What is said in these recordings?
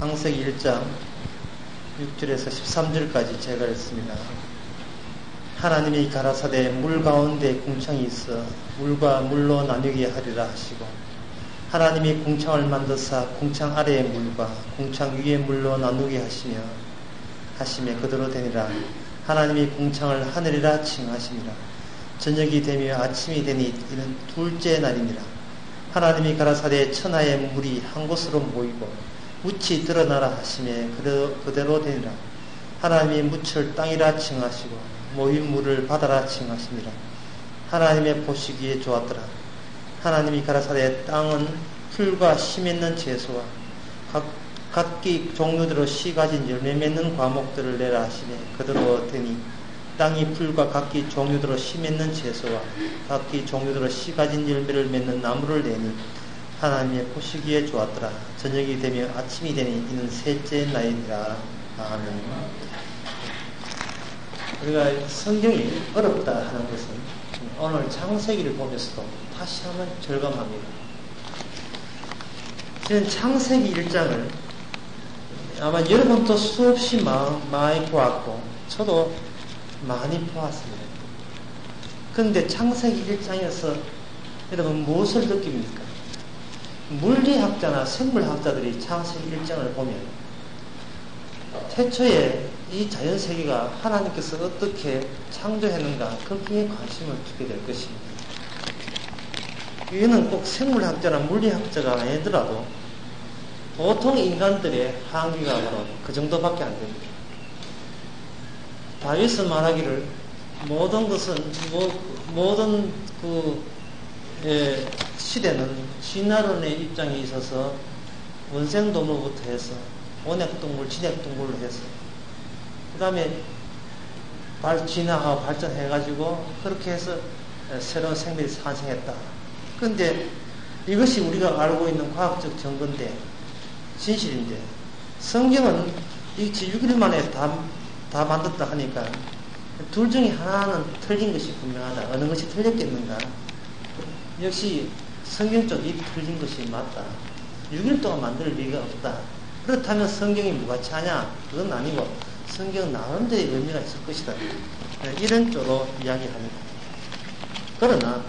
창세기 1장 6절에서 13절까지 제가 했습니다. 하나님이 가라사대 물 가운데 궁창이 있어 물과 물로 나뉘게 하리라 하시고, 하나님이 궁창을 만드사 궁창 아래의 물과 궁창 위의 물로 나누게 하시며 그대로 되니라. 하나님이 궁창을 하늘이라 칭하시니라. 저녁이 되며 아침이 되니 이는 둘째 날이니라. 하나님이 가라사대 천하의 물이 한 곳으로 모이고 묻이 드러나라 하시며 그대로 되니라. 하나님이 묻을 땅이라 칭하시고 모인 물을 바다라 칭하시니라. 하나님의 보시기에 좋았더라. 하나님이 가라사대 땅은 풀과 씨 맺는 채소와 각기 종류대로 씨 가진 열매 맺는 과목들을 내라 하시며 그대로 되니 땅이 풀과 각기 종류대로 씨 맺는 채소와 각기 종류대로 씨 가진 열매를 맺는 나무를 내니 하나님의 보시기에 좋았더라. 저녁이 되며 아침이 되니 이는 셋째 날이니라. 아멘. 우리가 성경이 어렵다 하는 것은 오늘 창세기를 보면서도 다시 한번 절감합니다. 저는 창세기 1장을 아마 여러분도 수없이 많이 보았고 저도 많이 보았습니다. 그런데 창세기 1장에서 여러분 무엇을 느낍니까? 물리학자나 생물학자들이 창세기 1장을 보면 태초에 이 자연세계가 하나님께서 어떻게 창조했는가 거기에 관심을 두게 될 것입니다. 이거는 꼭 생물학자나 물리학자가 아니더라도 보통 인간들의 한계가 바로 그 정도밖에 안 됩니다. 다윗은 말하기를 모든 시대는 진화론의 입장에 있어서 원생동물부터 해서 온액동물, 진액동물로 해서 그 다음에 진화하고 발전해가지고 그렇게 해서 새로운 생물이 탄생했다. 그런데 이것이 우리가 알고 있는 과학적 증거인데 진실인데 성경은 이 6일 만에 다 만들었다 하니까 둘 중에 하나는 틀린 것이 분명하다. 어느 것이 틀렸겠는가? 역시 성경 쪽이 틀린 것이 맞다. 6일 동안 만들 리가 없다. 그렇다면 성경이 무가치하냐? 그건 아니고 성경 나름대로의 의미가 있을 것이다. 이런 쪽으로 이야기합니다. 그러나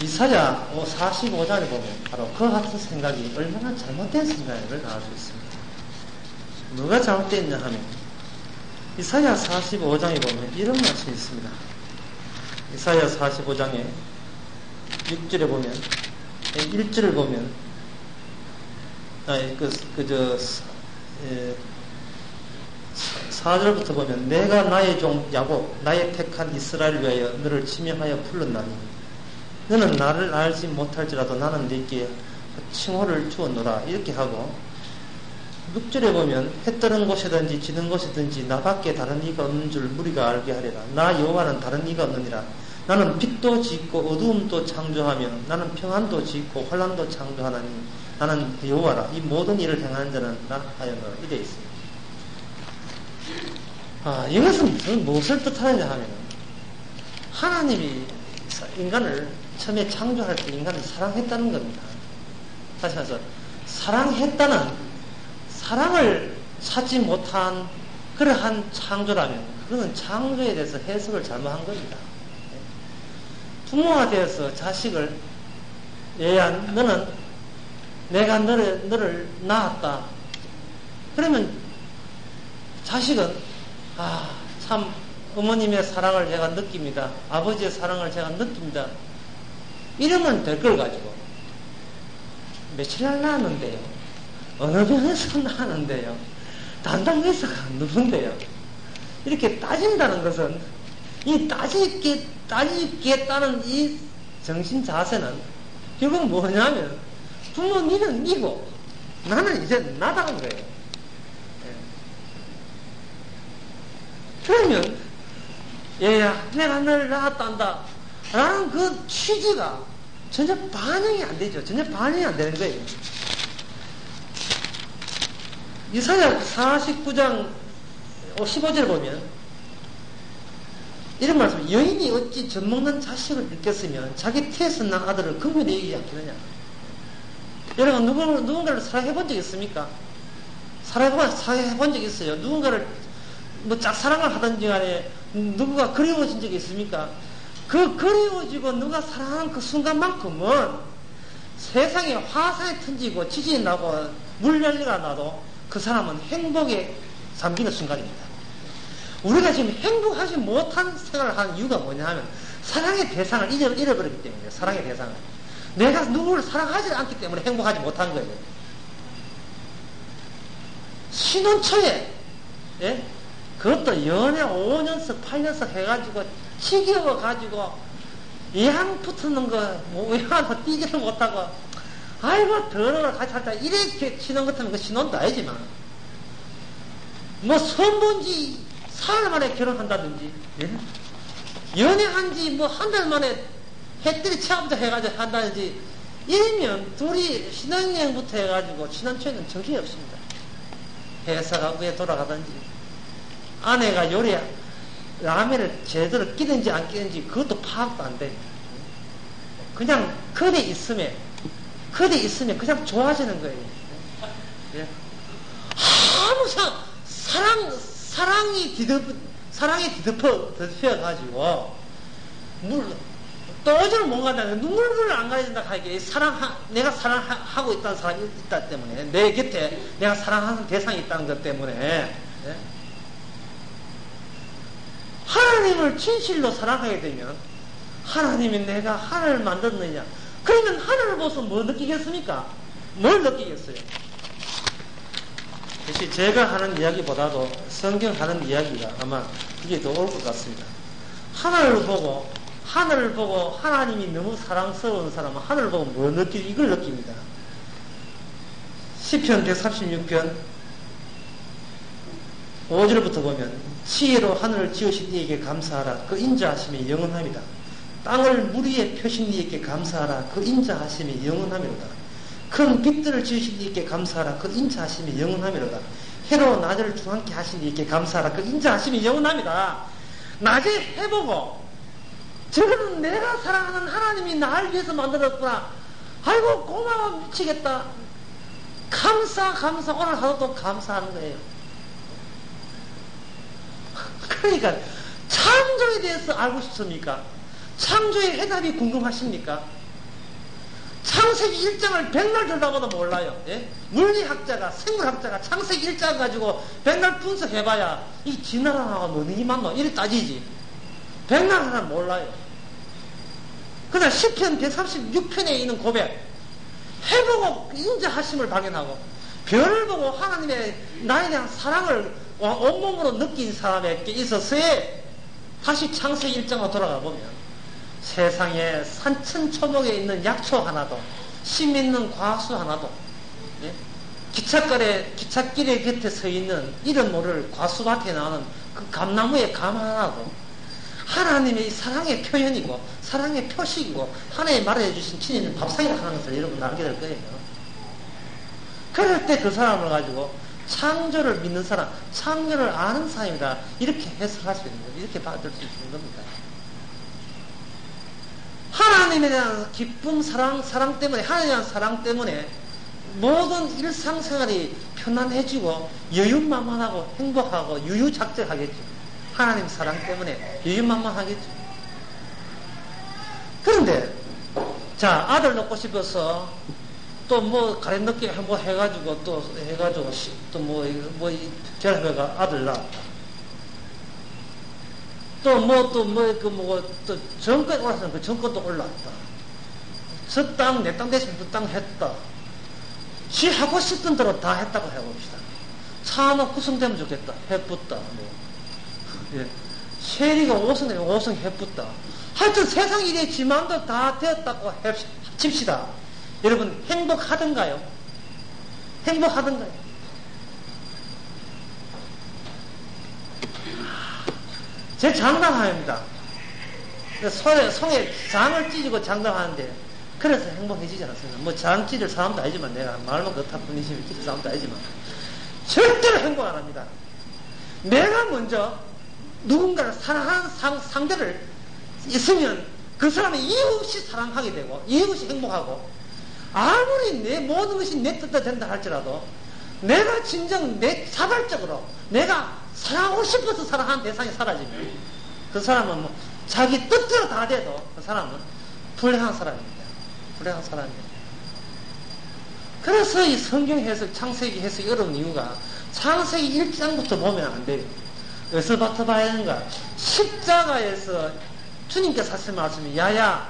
이사야 45장에 보면 바로 그 같은 생각이 얼마나 잘못된 생각을 나올 수 있습니다. 뭐가 잘못됐냐 하면 이사야 45장에 보면 이런 말씀이 있습니다. 이사야 45장에 6절에 보면 1절을 보면 4절부터 보면 내가 나의 종 야곱 나의 택한 이스라엘을 위하여 너를 지명하여 불렀나니 너는 나를 알지 못할지라도 나는 네게 칭호를 주었노라. 이렇게 하고 6절에 보면 해 뜨는 곳이든지 지는 곳이든지 나밖에 다른 이가 없는 줄 무리가 알게 하리라. 나 여호와는 다른 이가 없느니라. 나는 빛도 짓고 어두움도 창조하며 나는 평안도 짓고 환난도 창조하나니 나는 여호와라. 이 모든 일을 행하는 자는 나 하였노라. 이래 있습니다. 이것은 무엇을 뜻하느냐 하면 하나님이 인간을 처음에 창조할 때 인간을 사랑했다는 겁니다. 다시 말해서 사랑했다는 사랑을 찾지 못한 그러한 창조라면 그거는 창조에 대해서 해석을 잘못한 겁니다. 부모가 되어서 자식을 얘야 너는 내가 너를 낳았다. 그러면 자식은 참 어머님의 사랑을 제가 느낍니다. 아버지의 사랑을 제가 느낍니다. 이러면 될 걸 가지고 며칠 낳았는데요. 어느 병에서 낳았는데요. 담당에서가 누군데요. 이렇게 따진다는 것은 이 따지겠다는 이 정신 자세는 결국 뭐냐면 부모 니는 니고 나는 이제 나다는 거예요. 그러면 얘야 내가 너를 낳았단다 라는 그 취지가 전혀 반영이 안 되죠. 전혀 반영이 안 되는 거예요. 이사야 49장 15절에 보면 이런 말씀, 여인이 어찌 젖먹는 자식을 잃겠으면 자기 태에서 난 아들을 근면히 이기지 않겠느냐. 여러분 누군가를 사랑해 본 적 있습니까? 살아본 적 있어요? 누군가를 뭐 짝사랑을 하든지 간에 누구가 그리워진 적이 있습니까? 그 그리워지고 누가 사랑하는 그 순간만큼은 세상에 화산이 던지고 지진이 나고 물난리가 나도 그 사람은 행복에 잠기는 순간입니다. 우리가 지금 행복하지 못한 생활을 하는 이유가 뭐냐 하면 사랑의 대상을 잃어버렸기 때문이에요. 사랑의 대상을. 내가 누구를 사랑하지 않기 때문에 행복하지 못한 거예요. 신혼초에, 예? 그것도 연애 5년씩, 8년씩 해가지고, 지겨워가지고, 이왕 붙는 거, 뭐, 외화도 뛰지를 못하고, 아이고, 더러워, 같이 하자. 이렇게 신혼 같으면 그 신혼도 아니지만, 뭐, 선본지 사흘 만에 결혼한다든지, 예? 연애한 지 뭐, 한 달 만에 해뜰이 체험자 해가지고 한다든지, 이러면 둘이 신혼여행부터 해가지고, 신혼초에는 정신이 없습니다. 회사가 왜 돌아가든지 아내가 요리 라면을 제대로 끼든지 안 끼든지 그것도 파악도 안 돼. 그냥 그대 있으면 그냥 좋아지는 거예요. 예. 아무 사랑이 뒤덮여가지고 또어지를 못 간다는 눈물을 안 가려진다 하기에 내가 사랑하고 있다는 사람이 있다 때문에 내 곁에 내가 사랑하는 대상이 있다는 것 때문에 예? 하나님을 진실로 사랑하게 되면 하나님이 내가 하늘을 만들었느냐 그러면 하늘을 보고서 뭐 느끼겠습니까? 뭘 느끼겠어요? 역시 제가 하는 이야기보다도 성경 하는 이야기가 아마 그게 더 올 것 같습니다. 하늘을 보고 하나님이 너무 사랑스러운 사람은 하늘을 보고 뭐 이걸 느낍니다. 시편 136편 5절부터 보면 지혜로 하늘을 지으신 이에게 감사하라. 그 인자하심이 영원합니다. 땅을 물 위에 펴신 이에게 감사하라. 그 인자하심이 영원하미로다. 큰 빛들을 지으신 이에게 감사하라. 그 인자하심이 영원하미로다. 해로 낮을 중함께 하신 이에게 감사하라. 그 인자하심이 영원합니다. 낮에 해보고 저거는 내가 사랑하는 하나님이 나를 위해서 만들었구나. 아이고 고마워 미치겠다. 감사 오늘 하루도 감사하는 거예요. 그러니까 창조에 대해서 알고 싶습니까? 창조의 해답이 궁금하십니까? 창세기 1장을 백날 들다가도 몰라요. 예? 물리학자가 생물학자가 창세기 1장 가지고 백날 분석해봐야 이 지나라나가 뭐니 맞노? 이래 따지지. 백날 하나 몰라요. 그러나 시편 136편에 있는 고백 해보고 인자하심을 발견하고 별을 보고 하나님의 나에 대한 사랑을 온몸으로 느낀 사람에게 있어서의 다시 창세기 1장으로 돌아가 보면 세상에 산천초목에 있는 약초 하나도 심 있는 과수 하나도 예? 기찻길에 곁에 서 있는 이름 모를 과수밭에 나오는 그 감나무의 감 하나도 하나님의 사랑의 표현이고 사랑의 표식이고 하나님이 말해주신 친히 밥상이라 하는 것을 여러분 알게 될 거예요. 그럴 때 그 사람을 가지고 창조를 믿는 사람, 창조를 아는 사람이다 이렇게 해석할 수 있는 거예요. 이렇게 받을 수 있는 겁니다. 하나님에 대한 기쁨, 사랑 때문에 하나님에 대한 사랑 때문에 모든 일상생활이 편안해지고 여유만만하고 행복하고 유유작적하겠죠. 하나님 사랑 때문에 유유만만하겠죠. 그런데 자 아들 낳고 싶어서 또 뭐 가래 늦게 한번 해가지고 또 결합해가 아들 낳았다. 또 정권 올라서는 그 정권도 올랐다. 저 땅 내 땅 대신 그 땅 했다. 지 하고 싶던 대로 다 했다고 해봅시다. 차 하나 구성되면 좋겠다. 해붙다. 예. 세리가 5성 되면 5성 해붙다. 하여튼 세상 일에 지 마음대로 다 되었다고 합칩시다. 여러분 행복하던가요? 행복하던가요? 제 장담합니다. 손에 장을 찢고 장담하는데 그래서 행복해지지 않습니다. 뭐 장 찢을 사람도 아니지만 내가 말만 그렇다 뿐이지 찢을 사람도 아니지만 절대로 행복 안 합니다. 내가 먼저 누군가를 사랑하는 상대를 있으면 그 사람이 이유 없이 사랑하게 되고 이유 없이 행복하고 아무리 내 모든 것이 내 뜻대로 된다 할지라도 내가 진정 자발적으로 내가 사랑하고 싶어서 사랑하는 대상이 사라지면 그 사람은 뭐 자기 뜻대로 다 돼도 그 사람은 불행한 사람입니다. 불행한 사람이에요. 그래서 이 성경 해석, 창세기 해석이 어려운 이유가 창세기 1장부터 보면 안 돼요. 어디서부터 봐야 하는가? 십자가에서 주님께서 하신 말씀이 야야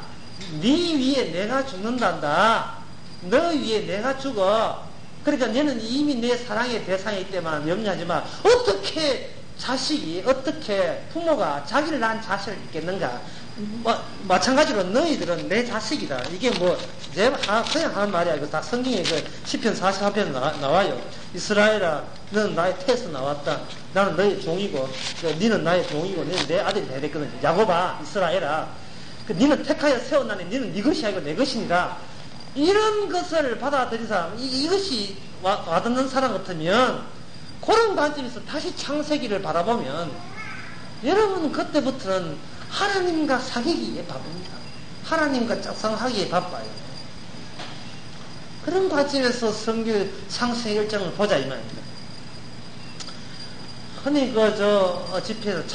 네 위에 내가 죽는단다. 너 위에 내가 죽어. 그러니까 너는 이미 내 사랑의 대상이기 때문에 염려하지 마. 어떻게 자식이 어떻게 부모가 자기를 낳은 자식을 믿겠는가? 마찬가지로 너희들은 내 자식이다. 이게 뭐 그냥 하는 말이 아니고 다 성경에 그 시편 44편 나와요. 이스라엘아 너는 나의 태에서 나왔다. 나는 너의 종이고 너는 나의 종이고 너는 내 아들이 돼야 되거든. 야곱아 이스라엘아 너는 택하여 세워나니 너는 네 것이 아니고 내 것이니라. 이런 것을 받아들인 사람 이것이 와닿는 사람 같으면 그런 관점에서 다시 창세기를 바라보면 여러분은 그때부터는 하나님과 사귀기에 바쁩니다. 하나님과 짝상하기에 바빠요. 그런 관점에서 성경 창세기 1장을 보자 이 말입니다. 흔히 집회에서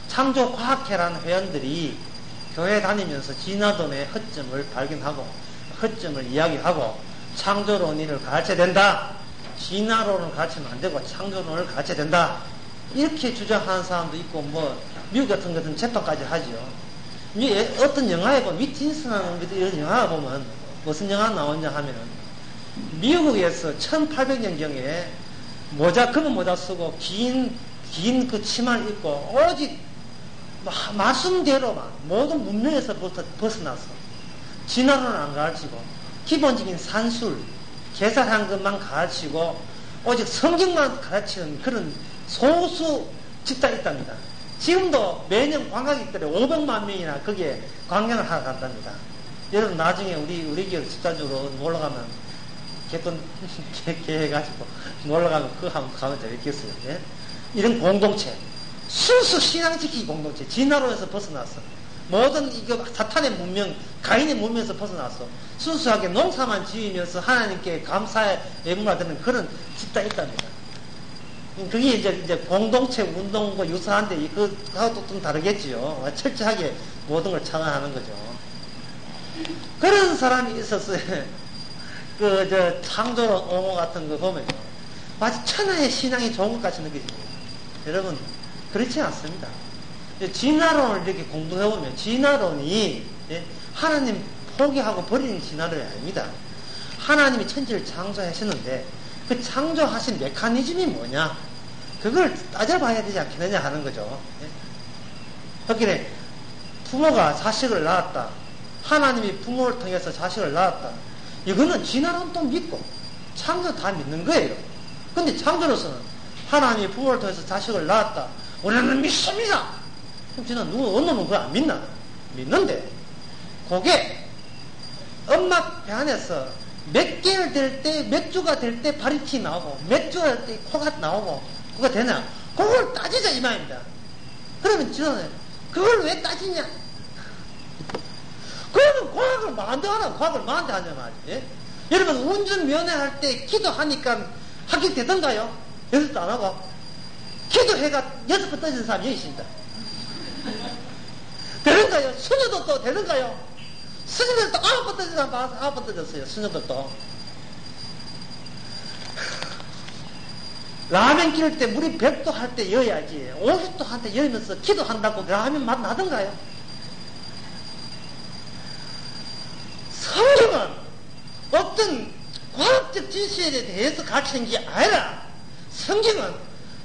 창조과학회라는 회원들이 교회 다니면서 진화론의 허점을 발견하고 허점을 이야기하고 창조론을 가르쳐야 된다. 진화론을 가르치면 안 되고 창조론을 가르쳐야 된다. 이렇게 주장하는 사람도 있고 미국 같은 것은 재판까지 하죠. 어떤 영화에 보면 위트니스라는 이런 영화 보면 무슨 영화 나오냐 하면은 미국에서 1800년경에 검은 모자 쓰고 긴 그 치마를 입고 오직 말씀대로만 모든 문명에서 벗어나서 진화론을 안 가르치고 기본적인 산술, 계산한 것만 가르치고 오직 성경만 가르치는 그런 소수 집단이 있답니다. 지금도 매년 관광객들이 500만 명이나 거기에 관광을 하러 간답니다. 여러분 나중에 우리 기업 집단적으로 놀러 가면 개돈 계획해가지고 놀러 가면 그거 한번 가면 재밌겠어요. 예? 이런 공동체, 순수 신앙 지키기 공동체, 진화론에서 벗어났어. 모든 이거 사탄의 문명, 가인의 문명에서 벗어났어. 순수하게 농사만 지으면서 하나님께 감사의 예물을 드리는 그런 집단이 있답니다. 그게 이제 공동체 운동과 유사한데 그하고도 좀 다르겠지요. 철저하게 모든 걸 창안하는 거죠. 그런 사람이 있었어요. 창조론 옹호 같은 거 보면요. 마치 천하의 신앙이 좋은 것 같이 느껴집니다. 여러분, 그렇지 않습니다. 진화론을 이렇게 공부해보면 진화론이 하나님 포기하고 버리는 진화론이 아닙니다. 하나님이 천지를 창조하셨는데 그 창조하신 메커니즘이 뭐냐? 그걸 따져봐야 되지 않겠느냐 하는 거죠. 그렇게 부모가 자식을 낳았다. 하나님이 부모를 통해서 자식을 낳았다. 이거는 진화론도 믿고 창조 다 믿는 거예요. 근데 창조로서는 하나님이 부모를 통해서 자식을 낳았다. 우리는 믿습니다. 그럼 저는 어느 놈은 그거 안 믿나? 믿는데 그게 엄마 배 안에서 몇 개월 될 때, 몇 주가 될 때 발이 나오고, 몇 주가 될 때 코가 나오고, 그거 되나? 그걸 따지자, 이 말입니다. 그러면 저는, 그걸 왜 따지냐? 그러면 과학을 마음대로 하나, 과학을 마음대로 하냐 말이지. 여러분, 운전면허 할 때 기도하니까 합격되던가요? 연습도 안 하고. 기도해가 6번 떠진 사람이 여기 있습니다. 되는가요? 수녀도 또 되는가요? 스님들 또 9번 떠진 사람 봐서 9번 떠졌어요. 스님들도. 라면 끓일 때 물이 100도 할 때 여야지. 50도 할 때 열면서 기도한다고 라면 맛 나던가요? 성경은 어떤 과학적 진실에 대해서 가르치는 게 아니라 성경은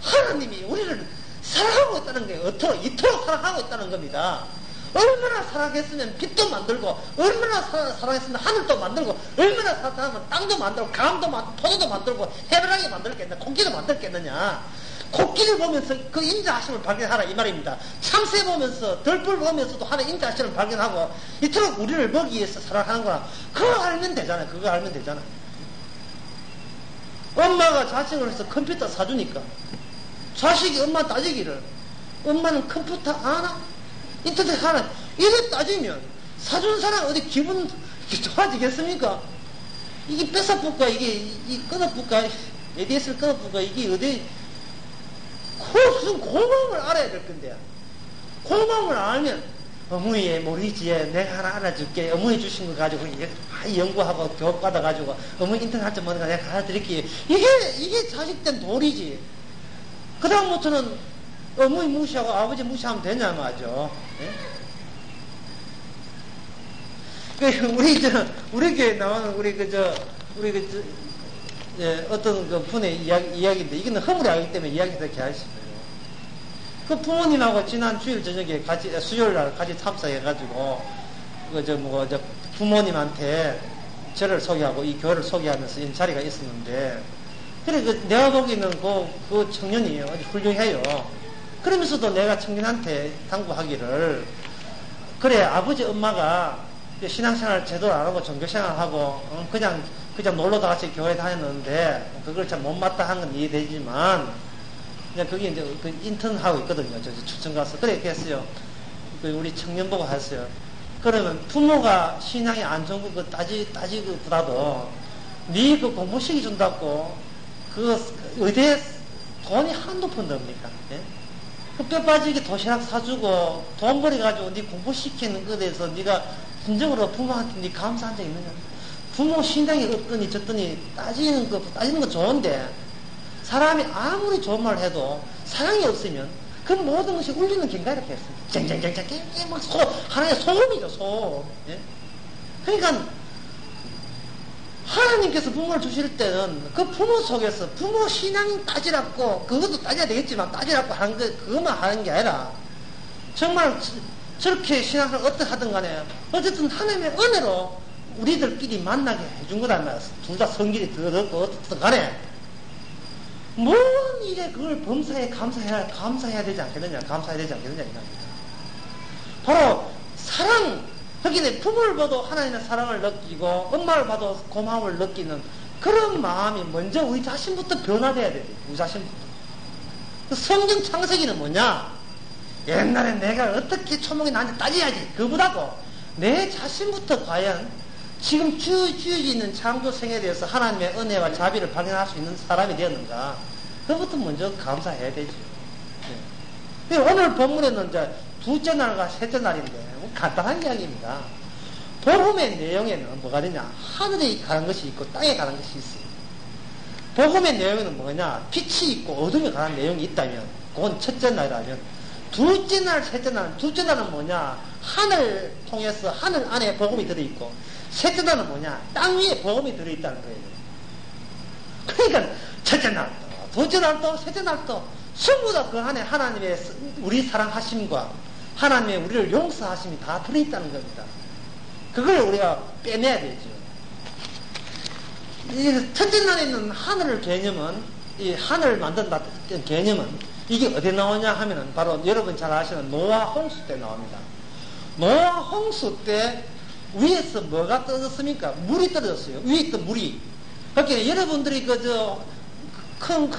하나님이 우리를 사랑하고 있다는 거예요. 이토록 사랑하고 있다는 겁니다. 얼마나 사랑했으면 빛도 만들고, 얼마나 사랑했으면 하늘도 만들고, 얼마나 사랑하면 땅도 만들고, 강도 만들고, 토도도 만들고, 해바라기 만들겠냐, 코끼리도 만들겠느냐. 코끼리를 보면서 그 인자하심을 발견하라 이 말입니다. 참새 보면서, 들불 보면서도 하나의 인자하심을 발견하고, 이토록 우리를 먹기 위해서 사랑하는 거나, 그거 알면 되잖아요. 그거 알면 되잖아요. 엄마가 자식을 해서 컴퓨터 사주니까, 자식이 엄마 따지기를, 엄마는 컴퓨터 아나? 인터넷 하나 이래 따지면 사준 사람 어디 기분 좋아지겠습니까? 이게 뺏어볼까, 이게 끊어볼까, ADS를 끊어볼까, 이게 어디, 무슨 고마움을 알아야 될 건데. 고마움을 알면, 어머니의 모리지에 내가 하나 알아줄게. 어머니 주신 거 가지고 연구하고 교육받아가지고 어머니 인터넷 할 줄 모르니까 내가 가르쳐드릴게. 이게 자식된 도리지. 그다음부터는 어머니 무시하고 아버지 무시하면 되냐 말이죠. 예? 우리 교회 나오는 어떤 그 분의 이야기인데, 이거는 허물이기 때문에 이야기 그렇게 하시고요. 그 부모님하고 지난 주일 저녁에 수요일 날 같이 참석해가지고, 부모님한테 저를 소개하고 이 교회를 소개하면서 이런 자리가 있었는데, 그래, 내가 보기에는 그 청년이 아주 훌륭해요. 그러면서도 내가 청년한테 당부하기를, 그래, 아버지, 엄마가 신앙생활 제대로 안 하고 종교생활하고, 그냥 놀러 다 같이 교회 다녔는데, 그걸 참 못마땅한 건 이해되지만, 그냥 거기 이제 인턴하고 있거든요. 저 추천 가서. 그래, 했어요. 우리 청년 보고 했어요. 그러면 부모가 신앙이 안 좋은 거 따지기보다도, 네 그 공부시키 준다고, 의대에 돈이 한두 푼도 없니까. 예? 그 뼈 빠지게 도시락 사주고, 돈 벌어가지고 네 공부시키는 것에 대해서 네가 진정으로 부모한테 네 감사한 적 있느냐? 부모 신앙이 어떠니 저떠니 따지는 거 좋은데, 사람이 아무리 좋은 말을 해도 사랑이 없으면 그 모든 것이 울리는 겐가 이렇게 했습니다. 쨍쨍쨍쨍 막 하나의 소음이죠, 소음. 예? 그러니까 하나님께서 부모를 주실 때는 그 부모 속에서 부모 신앙이 따지라고, 그것도 따져야 되겠지만 따지라고 하는 거, 그것만 하는 게 아니라 정말 저렇게 신앙을 어떻게 하든 간에 어쨌든 하나님의 은혜로 우리들끼리 만나게 해준 거란 말이야. 둘 다 성질이 더 넣고 어떻든 간에 뭔 일에 그걸 감사해야 되지 않겠느냐, 감사해야 되지 않겠느냐, 이겁니다. 바로 사랑, 거기에 부모를 봐도 하나님의 사랑을 느끼고, 엄마를 봐도 고마움을 느끼는 그런 마음이 먼저 우리 자신부터 변화돼야 돼요, 우리 자신부터. 그 성경 창세기는 뭐냐? 옛날에 내가 어떻게 초목이 나한테 따져야지, 그보다도 내 자신부터 과연 지금 주어져 있는 창조생에 대해서 하나님의 은혜와 자비를 발견할 수 있는 사람이 되었는가? 그것부터 먼저 감사해야 되죠. 네. 오늘 본문에는 이제 둘째 날과 셋째 날인데, 간단한 이야기입니다. 복음의 내용에는 뭐가 되냐? 하늘에 가는 것이 있고 땅에 가는 것이 있어요. 복음의 내용에는 뭐냐? 빛이 있고 어둠이 가는 내용이 있다면, 그건 첫째 날이라면, 둘째 날, 셋째 날, 둘째 날은 뭐냐? 하늘 통해서 하늘 안에 복음이 들어있고, 셋째 날은 뭐냐? 땅 위에 복음이 들어있다는 거예요. 그러니까 첫째 날도, 둘째 날도, 셋째 날도 전부 다 그 안에 하나님의 우리 사랑하심과 하나님의 우리를 용서하심이 다 들어있다는 겁니다. 그걸 우리가 빼내야 되죠. 이 첫째 날에 있는 하늘을 개념은, 이 하늘을 만든다 개념은 이게 어디 나오냐 하면은 바로 여러분 잘 아시는 노아 홍수 때 나옵니다. 노아 홍수 때 위에서 뭐가 떨어졌습니까? 물이 떨어졌어요. 위에 있던 물이. 그러니까 여러분들이 큰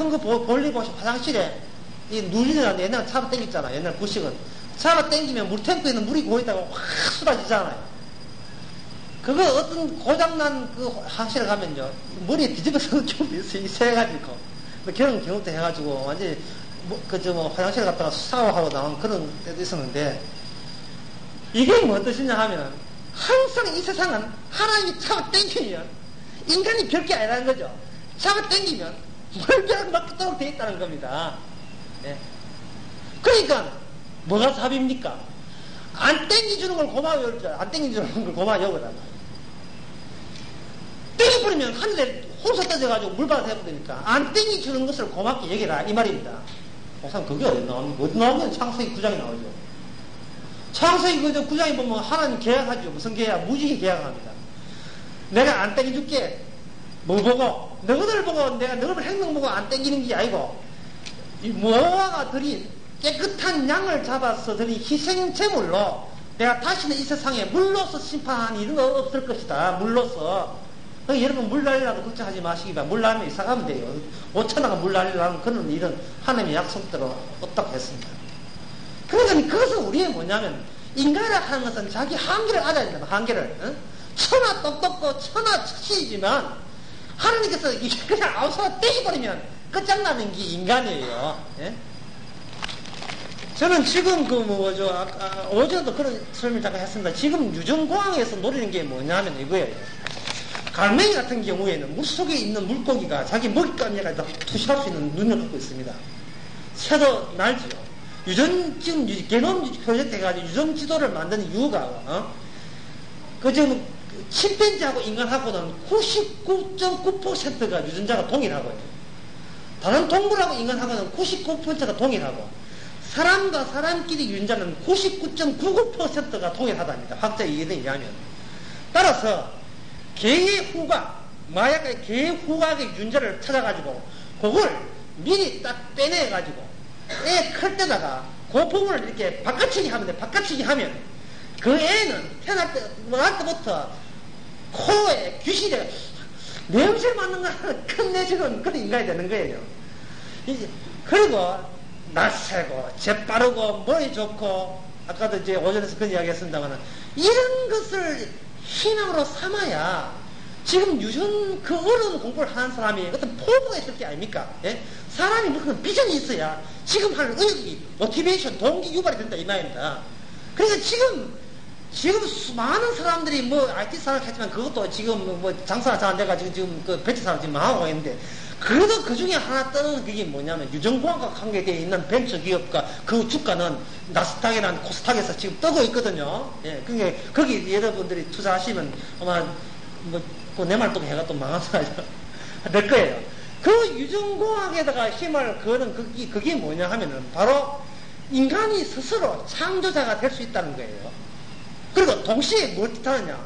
거 볼일 보시고 화장실에 이 누리는 옛날에 잡아 당겼잖아요. 옛날 구식은. 잡아 당기면 물탱크에 있는 물이 고있다가 확 쏟아지잖아요. 그거 어떤 고장난 그 화장실에 가면요. 머리에 뒤집어서 좀 있어요. 세가지고. 그런 경우도 해가지고 완전히 화장실 갔다가 샤워하고 나온 그런 때도 있었는데, 이게 뭐 뜻이냐 하면 항상 이 세상은 하나님이 잡아 당기면 인간이 별게 아니라는 거죠. 잡아 당기면 물벼락 맞도록 되어 있다는 겁니다. 네. 그러니까 뭐가 답입니까? 안 땡겨주는 걸 고마워 여기라. 안 땡겨주는 걸 고마워 여기라. 땡겨버리면 하늘에 홍수 떠져가지고 물바다 해버리니까 안 땡겨주는 것을 고맙게 여기라 이 말입니다. 목사님 그게 어디 나옵니까? 어디 나오면 창세기 9장에 나오죠. 창세기 9장에 보면 하나님 계약하죠. 무슨 계약? 무지개 계약합니다. 내가 안 땡겨줄게. 뭐 보고? 너희들 보고 내가 너희들 행동 보고 안 땡기는 게 아니고, 이 노아가 드린 깨끗한 양을 잡아서 드린 희생제물로 내가 다시는 이 세상에 물로서 심판하니 이런 거 없을 것이다. 물로서. 여러분 물 날리라고 걱정하지 마시기 바랍니다. 물 날리면 이사 가면 돼요. 5천하가 물 날리라는 그런 일은 하나님의 약속대로 없다고 했습니다. 그러니까 그것은 우리의 뭐냐면, 인간이라 하는 것은 자기 한계를 알아야 된다. 한계를. 응? 천하 똑똑고 천하 천이지만 하나님께서 이게 그냥 아우사가 떼셔버리면 끝장나는 게 인간이에요. 예? 저는 지금 어제도 그런 설명을 잠깐 했습니다. 지금 유전공항에서 노리는 게 뭐냐면 이거예요. 갈매기 같은 경우에는 물속에 있는 물고기가 자기 먹잇감에 투시할 수 있는 눈을 갖고 있습니다. 새도 날지요. 지금 게놈 프로젝트 해가지고 유전 지도를 만드는 이유가, 지금 침팬지하고 인간하고는 99.9%가 유전자가 동일하고요. 다른 동물하고 인간하고는 99%가 동일하고, 사람과 사람끼리 유전자는 99.99%가 동일하답니다. 학자 이해에 의하면. 따라서, 개의 후각, 마약의 개의 후각의 유전자를 찾아가지고, 그걸 미리 딱 빼내가지고, 애 클 때다가, 그 부분을 이렇게 바꿔치기 하면 돼. 바꿔치기 하면, 그 애는 태어날 때부터 코에 귀신에 냄새 맡는 거는 끝내주는 그런 인간이 되는 거예요. 그리고 낯세고 재빠르고 머리 좋고 아까도 이제 오전에서 그런 이야기 했습니다만 이런 것을 희망으로 삼아야 지금 유전 그 어려운 공부를 하는 사람이 어떤 포부가 있을 게 아닙니까? 예? 사람이 무슨 비전이 있어야 지금 하는 의욕이 모티베이션 동기 유발이 된다 이 말입니다. 그래서 지금 많은 사람들이 IT 산업 했지만 그것도 지금 장사가 잘 안 돼가지고 지금 그 벤처 산업 지금 망하고 있는데 그래도 그 중에 하나 뜨는 그게 뭐냐면 유전공학과 관계되어 있는 벤처 기업과 그 주가는 나스닥이나 코스닥에서 지금 뜨고 있거든요. 예, 그게 거기 여러분들이 투자하시면 아마 내 말 또 해가 또 망하서 될 거예요. 그 유전공학에다가 힘을 거는 그게 뭐냐 하면은 바로 인간이 스스로 창조자가 될 수 있다는 거예요. 그리고 동시에 뭘 뜻하느냐?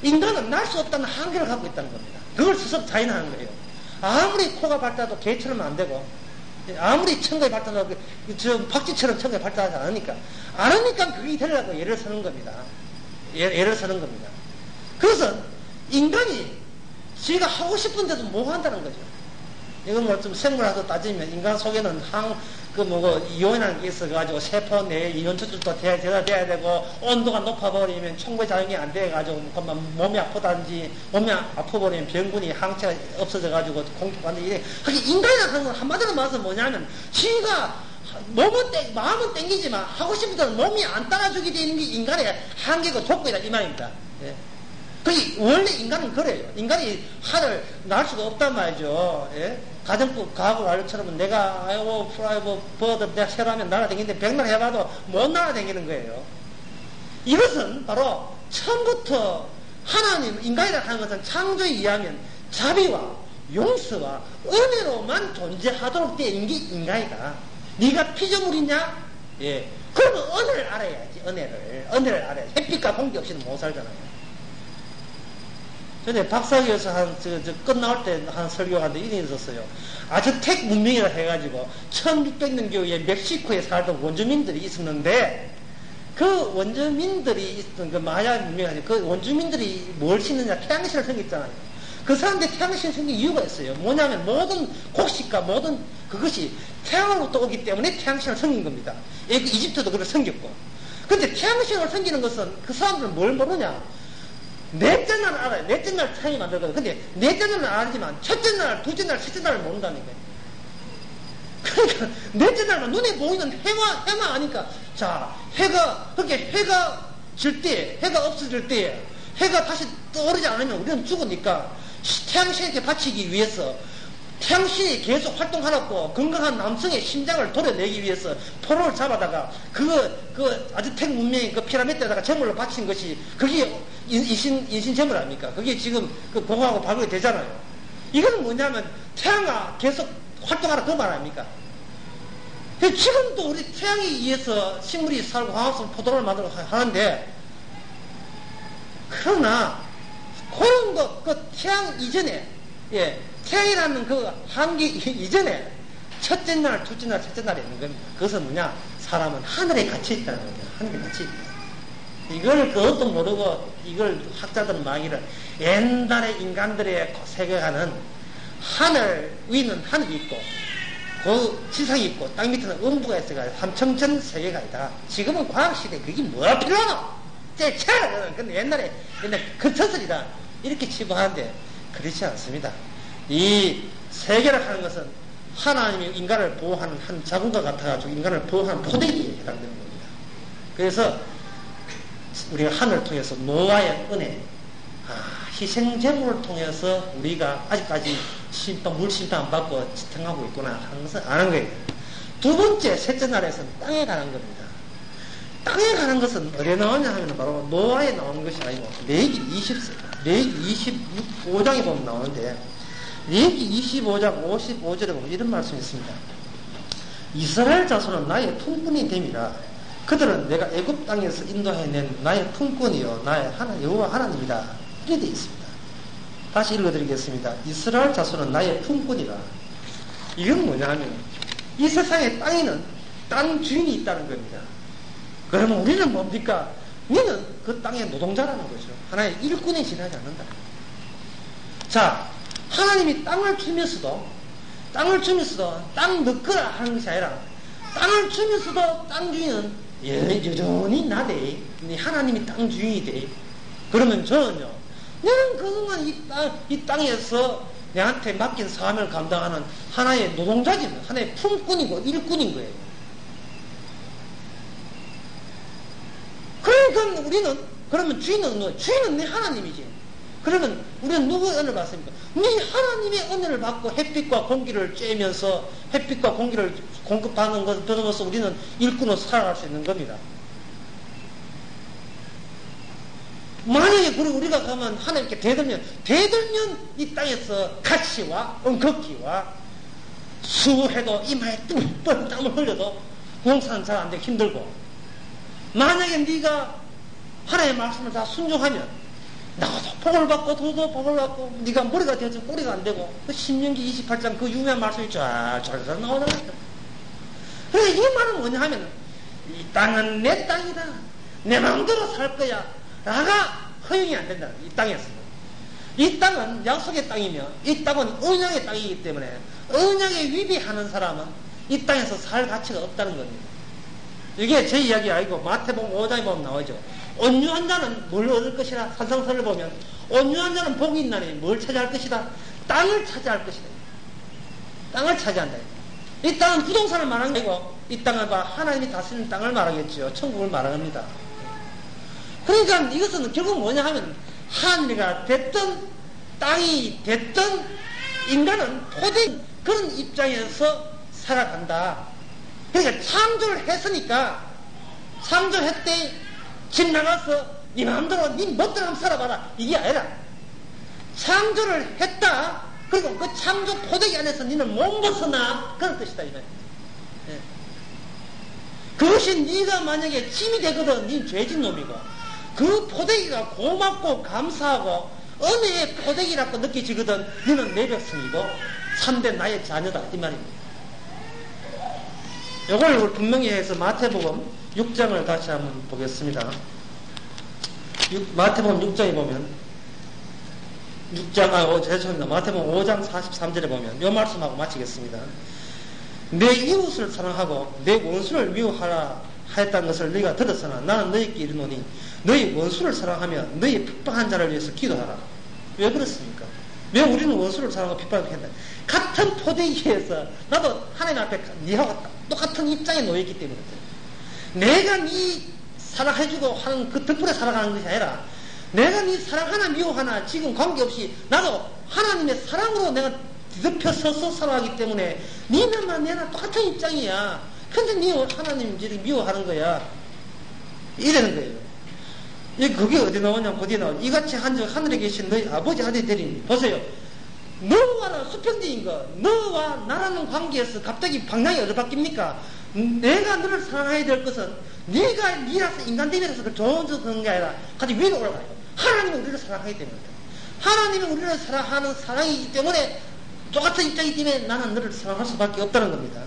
인간은 날 수 없다는 한계를 갖고 있다는 겁니다. 그걸 스스로 자인하는 거예요. 아무리 코가 발달해도 개처럼 안 되고, 아무리 청각이 발달해도 박쥐처럼 청각이 발달하지 않으니까 그게 되려고 예를 서는 겁니다. 예를 서는 겁니다. 그래서 인간이 지가 하고 싶은데도 못 한다는 거죠. 이건 좀 생물학으로 따지면 인간 속에는 이온이라는 게 있어가지고 세포 내에 이온 추출도 돼야 되고 온도가 높아버리면 총부 작용이 안 돼가지고 몸이 아프다든지 몸이 아파버리면 병군이 항체가 없어져가지고 공격받는 이래. 인간이라는 하는 건 한마디로 말해서 뭐냐면 지가 마음은 땡기지만 하고 싶은 대로 몸이 안 따라주게 되는 게 인간의 한계고 조건이다 이 말입니다. 예. 원래 인간은 그래요. 인간이 하늘 날 수가 없단 말이죠. 예? 가정법 과학을 알처럼 내가 내가 새로하면 날아다니는데 백날 해봐도 못 날아다니는 거예요. 이것은 바로 처음부터 하나님 인간이라 하는 것은 창조에 의하면 자비와 용서와 은혜로만 존재하도록 되어 있는 게 인간이다. 네가 피조물이냐? 예. 그러면 은혜를 알아야지. 은혜를 알아야지. 햇빛과 공기 없이는 못 살잖아요. 전에 박사교에서 끝나올 때 한 설교가 하는데 이런 일이 있었어요. 아즈텍 문명이라 해가지고 1600년 교에 멕시코에 살던 원주민들이 있었는데 그 원주민들이 있었던 그 마야 문명이 그 원주민들이 뭘 신느냐 태양신을 섬겼잖아요. 그 사람들이 태양신을 섬긴 이유가 있어요. 뭐냐면 모든 곡식과 모든 그것이 태양으로부터 오기 때문에 태양신을 섬긴 겁니다. 이집트도 그걸 섬겼고. 근데 태양신을 섬기는 것은 그 사람들은 뭘 모르냐? 넷째 날 알아요. 넷째 날 태양이 만들거든요. 근데 넷째 날은 알지만 첫째 날, 둘째 날, 셋째 날을 모른다니까요. 그러니까 넷째 날만 눈에 보이는 해만 아니까 자 해가 질 때, 해가 없어질 때 해가 다시 떠오르지 않으면 우리는 죽으니까 태양신에게 바치기 위해서 태양신이 계속 활동하라고 건강한 남성의 심장을 도려내기 위해서 포로를 잡아다가 아즈텍 문명의 그 피라미드에다가 제물로 바친 것이 그게 인신 제물 아닙니까? 그게 지금 공허하고 발굴이 되잖아요. 이건 뭐냐면 태양아 계속 활동하라 그 말 아닙니까? 지금도 우리 태양에 의해서 식물이 살고 화학성 포도를 만들고 하는데 그러나 그런 그 태양 이전에 태양이라는 그 한계 이전에 첫째 날, 둘째 날, 셋째 날이 있는 겁니다. 그것은 뭐냐? 사람은 하늘에 갇혀 있다는 거죠. 하늘에 갇혀 있다. 이걸 그것도 모르고 이걸 학자들은 말하기를 옛날에 인간들의 세계관은 하늘 위는 하늘이 있고 그 지상이 있고 땅 밑에는 음부가 있어가 삼청천 세계관이다. 지금은 과학시대에 그게 뭐가 필요하노? 때려쳐라. 근데 옛날 그 처슬이다. 이렇게 치부하는데 그렇지 않습니다. 이 세계를 하는 것은 하나님이 인간을 보호하는 한 자궁과 같아가지고 인간을 보호하는 포대기에 해당되는 겁니다. 그래서 우리가 하늘을 통해서 노아의 은혜, 희생제물을 통해서 우리가 아직까지 물심판 안 받고 지탱하고 있구나 하는 것을 아는 거예요. 두 번째, 셋째 날에서는 땅에 가는 겁니다. 땅에 가는 것은 어디에 나오냐 하면 바로 노아에 나오는 것이 아니고 레위기 25장에 보면 나오는데 레위기 25장 55절에 보면 이런 말씀이 있습니다. 이스라엘 자손은 나의 품꾼이 됨이라. 그들은 내가 애굽 땅에서 인도해낸 나의 품꾼이요 나의 여호와 하나님이다. 이렇게 되어 있습니다. 다시 읽어드리겠습니다. 이스라엘 자손은 나의 품꾼이라. 이건 뭐냐 하면 이 세상에 땅에는 땅 주인이 있다는 겁니다. 그러면 우리는 뭡니까? 우리는 그 땅의 노동자라는 거죠. 하나의 일꾼에 지나지 않는다. 자, 하나님이 땅을 주면서도 땅 넣거라 하는 것이 아니라 땅을 주면서도 땅 주인은 여전히 나대. 하나님이 땅 주인이 돼. 그러면 저는요, 나는 그동안 이 땅에서 내한테 맡긴 사명을 감당하는 하나의 노동자지, 하나의 품꾼이고 일꾼인 거예요. 그러니까 우리는, 그러면 주인은 누구야? 주인은 네 하나님이지. 그러면 우리는 누구의 은혜를 받습니까? 네 하나님의 은혜를 받고 햇빛과 공기를 쬐면서 햇빛과 공기를 공급하는 것을 들어서 우리는 일꾼으로 살아갈 수 있는 겁니다. 만약에 그리고 우리가 가면 하나님께 대들면 이 땅에서 가시와 엉겁기와 수해도 이마에 뜸뻘 땀을 흘려도 공사는 잘 안 되고 힘들고, 만약에 네가 하나님의 말씀을 다 순종하면 나도 복을 받고 너도 복을 받고 네가 머리가 되어서 꼬리가 안 되고, 그 신명기 28장 그 유명한 말씀이 쫙 나오는 거다. 그래서 이 말은 뭐냐 하면 이 땅은 내 땅이다. 내 마음대로 살 거야. 나가 허용이 안 된다. 이 땅에서. 이 땅은 약속의 땅이며 이 땅은 언약의 땅이기 때문에 언약에 위배하는 사람은 이 땅에서 살 가치가 없다는 겁니다. 이게 제 이야기 아니고 마태복음 5장에 보면 나오죠. 온유한 자는 뭘 얻을 것이라. 산상설을 보면 온유한 자는 복이 있나니 뭘 차지할 것이다. 땅을 차지할 것이다. 땅을 차지한다. 이 땅은 부동산을 말하는 게 아니고 이 땅은 하나님이 다스리는 땅을 말하겠죠. 천국을 말합니다. 그러니까 이것은 결국 뭐냐 하면 하늘이가 됐든 땅이 됐든 인간은 토대 그런 입장에서 살아간다. 그러니까 창조를 했으니까 창조했대 집 나가서 네 마음대로 네 멋대로 한번 살아봐라 이게 아니라 창조를 했다. 그리고 그 창조 토대기 안에서 너는 못 벗어나 그런 뜻이다. 이 말이야. 예. 그것이 네가 만약에 짐이 되거든 네 죄진 놈이고 그 포대기가 고맙고 감사하고 은혜의 포대기라고 느껴지거든 너는 내 백성이고 참된 나의 자녀다 이 말입니다. 이걸 분명히 해서 마태복음 6장을 다시 한번 보겠습니다. 마태복음 6장에 보면 죄송합니다. 마태복음 5장 43절에 보면 이 말씀하고 마치겠습니다. 내 이웃을 사랑하고 내 원수를 미워하라 하였다는 것을 너희가 들었으나 나는 너희에게 이르노니 너희 원수를 사랑하며 너희 핍박한 자를 위해서 기도하라. 왜 그렇습니까? 왜 우리는 원수를 사랑하고 핍박을 했나? 같은 포대기에서 나도 하나님 앞에 니하고 똑같은 입장에 놓여있기 때문에 내가 니 사랑해주고 하는 그 덕분에 살아가는 것이 아니라 내가 니 사랑하나 미워하나 지금 관계없이 나도 하나님의 사랑으로 내가 뒤덮여 서서 살아가기 때문에 니나나 내나 똑같은 입장이야. 근데 니 하나님 미워하는 거야. 이러는 거예요. 그게 어디 나오냐면 어디 나오냐. 이같이 한즉 하늘에 계신 너희 아버지 아들이 되리니. 보세요. 너와는 수평적인 거, 너와 나라는 관계에서 갑자기 방향이 어디로 바뀝니까? 내가 너를 사랑해야 될 것은 네가 니라서 인간됨이라서 그 좋은 짓 하는 게 아니라 같이 위로 올라가요. 하나님은 우리를 사랑하기 때문이다. 하나님은 우리를 사랑하는 사랑이기 때문에 똑같은 입장이기 때문에 나는 너를 사랑할 수밖에 없다는 겁니다.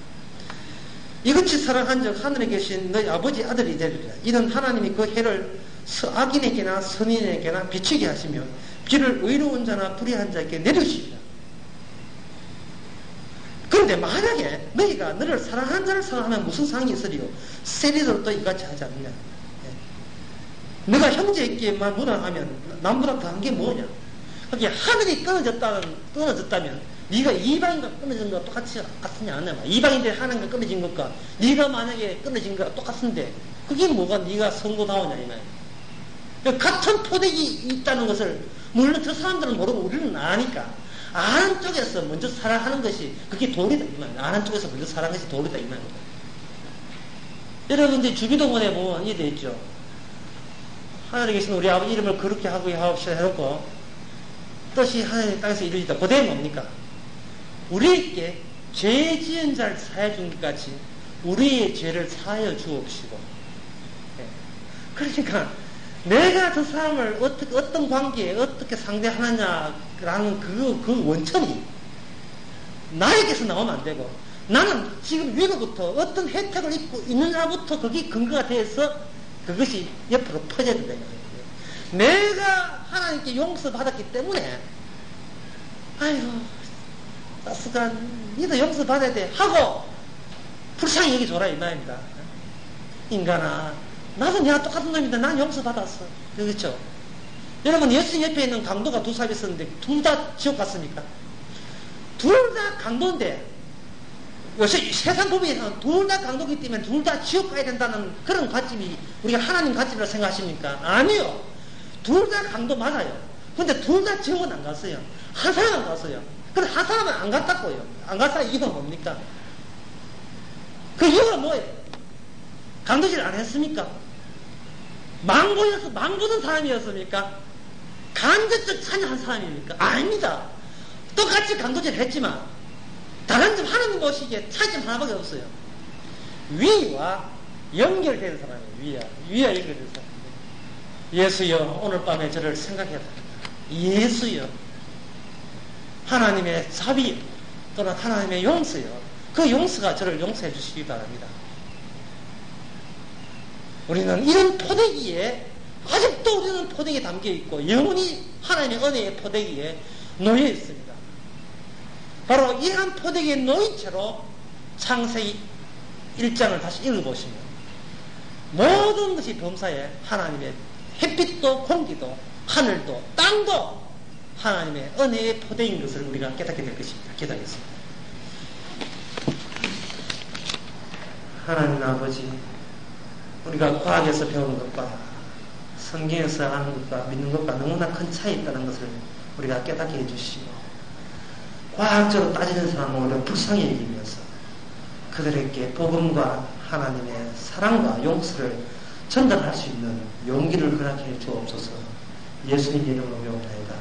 이같이 사랑한즉 하늘에 계신 너희 아버지 아들이 되리라. 이는 하나님이 그 해를 악인에게나 선인에게나 비추게 하시며 비를 의로운 자나 불의한 자에게 내려주시리라. 그런데 만약에 너희가 너를 사랑하는 자를 사랑하면 무슨 상이 있으리요? 세리들도 이같이 하지 않느냐. 내가 형제에게만 무난하면 남보다 더한 게 뭐냐? 그게 하늘이 끊어졌다면 네가 이방인과 끊어진 것과 똑같지 않냐? 안 해. 이방인들 하나님과 끊어진 것과 네가 만약에 끊어진 것과 똑같은데 그게 뭐가 네가 성도다우냐 이 말이야. 같은 토대기 있다는 것을 물론 저 사람들은 모르고 우리는 아니까 아는 쪽에서 먼저 사랑하는 것이 그게 도리다 이 말이야. 아는 쪽에서 먼저 사랑하는 것이 도리다 이 말이야. 여러분들 주기도문에 보면 이게 돼 있죠. 하늘에 계신 우리 아버지 이름을 거룩히 하고 하옵시다 해놓고 뜻이 하나님 땅에서 이루어지다. 그 다음에 뭡니까? 우리에게 죄 지은 자를 사하여 준 것같이 우리의 죄를 사하여 주옵시고. 그러니까 내가 저 사람을 어떤 관계에 어떻게 상대하느냐라는 그 원천이 나에게서 나오면 안 되고 나는 지금 위로부터 어떤 혜택을 입고 있느냐부터 그게 근거가 돼서 그것이 옆으로 퍼져야 된다. 내가 하나님께 용서받았기 때문에 아이고 따스간 니도 용서받아야 돼 하고 불쌍히 여기줘라 이 말입니다. 인간아 나도 내가 똑같은 놈인데 난 용서받았어. 그렇죠? 여러분 예수님 옆에 있는 강도가 두 사람 있었는데 둘 다 지옥 갔습니까? 둘 다 강도인데 요새 세상 법에서는 둘 다 강도기 때문에 둘 다 지옥 가야 된다는 그런 관점이 우리가 하나님 관점이라고 생각하십니까? 아니요. 둘 다 강도 맞아요. 근데 둘 다 지옥은 안 갔어요. 한 사람은 갔어요. 근데 한 사람은 안 갔다고요. 안 갔다 이유가 뭡니까? 그 이유가 뭐예요? 강도질 안 했습니까? 망보는 사람이었습니까? 간접적 참여한 사람입니까? 아닙니다. 똑같이 강도질 했지만 다른 점 하나님 보시기에 차이점 하나밖에 없어요. 위와 연결된 사람이에요. 위와 연결된 사람. 예수여 오늘 밤에 저를 생각해라. 예수여 하나님의 자비 또는 하나님의 용서여 그 용서가 저를 용서해 주시기 바랍니다. 우리는 이런 포대기에 아직도 우리는 포대기에 담겨있고 영원히 하나님의 은혜의 포대기에 놓여 있습니다. 바로 이러한 포대기에 놓인 채로 창세기 1장을 다시 읽어보시면 모든 것이 범사에 하나님의 햇빛도 공기도 하늘도 땅도 하나님의 은혜의 포대인 것을 우리가 깨닫게 될 것입니다. 기도하겠습니다. 하나님 아버지 우리가 과학에서 배우는 것과 성경에서 아는 것과 믿는 것과 너무나 큰 차이 있다는 것을 우리가 깨닫게 해주시고 과학적으로 따지는 사람은 오히려 불쌍히 여기면서 그들에게 복음과 하나님의 사랑과 용서를 전달할 수 있는 용기를 허락해 주옵소서. 예수님 이름으로 명하옵나이다.